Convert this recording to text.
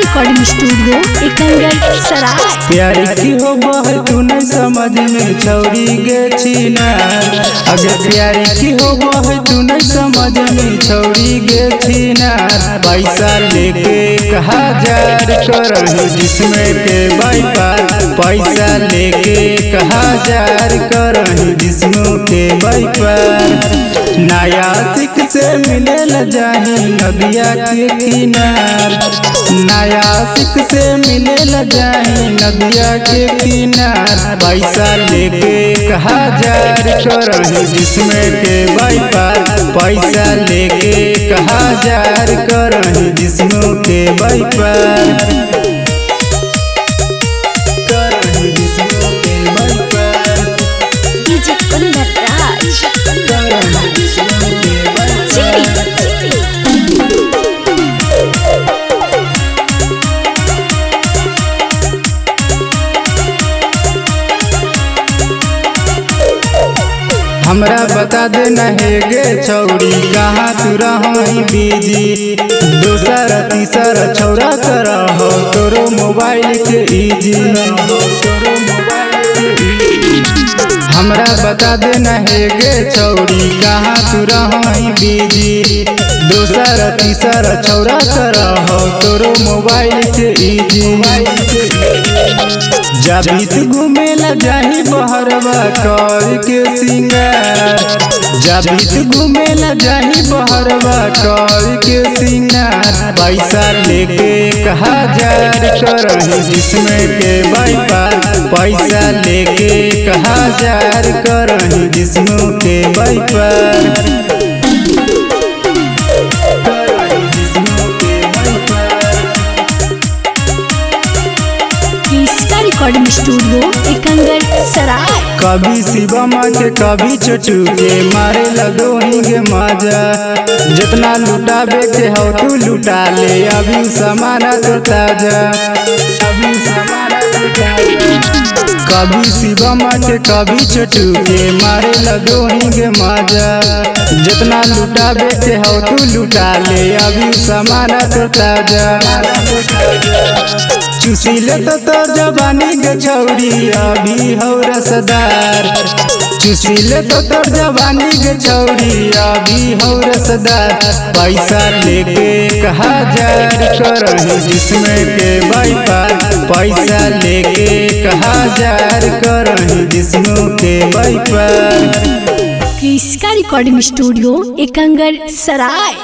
Recording studio Ekangar सराय। प्यारी की हो बह तू नहीं समझ में छौरी गे छीना। अगर प्यारी की हो बह तू नहीं समझ में छौरी गे छीना। पैसा लेके कहा जार करही जिसमें के बाईपार। पैसा लेके कहा जार करही जिसमों के बाईपार। नया सिख से मिले ल जाही नदिया के किनार। नया सिख से मिले ल जाही नदिया के किनार। पैसा लेके कहा जार करही जिसमें के बाईपार। पैसा लेके कहा जार करही जिसमों के बाईपार। करही जिसमों के बाईपार। डीजे कंदर राज। करही जिसमों के बाईपार। हमरा बता देना है गे छौरी कहाँ तू रही बिजी। दूसरा तीसरा छौरा कर हो तोरो मोबाइल के इजी। हमरा बता देना है गे छौरी कहाँ तू रही बिजी। दूसरा तीसरा छौरा कर हो तोरो मोबाइल के इजी। जब तू घूमेला जाही बहरवा कर के सिंगार। जब तू घूमेला जाही बहरवा कर के सिंगार। पैसा लेके कहा जार करही जिसमें के बाईपार। पैसा लेके कहा जार करही जिसमों के बाईपार। रिकॉर्डिंग स्टूडियो एकंगर सराय। कभी शिवमा के कभी छोटू के मारे लगोही गे मजा। जितना लुटाबे के हो तू लुटा ले अभी समाना तो ताजा। अभी समाना तो ताजा। कभी शिवमा के कभी छोटू के मारे लगोही गे मजा। जितना लुटाबे के हो तू लुटा ले अभी समाना तो ताजा। चुसीले तो तोर जवानी गे छौरी अभी हो रसदार। चुसीले तो तोर जवानी गे छौरी अभी हो रसदार। पैसा लेके कहा जार करही जिसमें के बाईपार। पैसा लेके कहा जार करही जिसमों के बाईपार। किसका रिकॉर्डिंग स्टूडियो एकंगर सराय।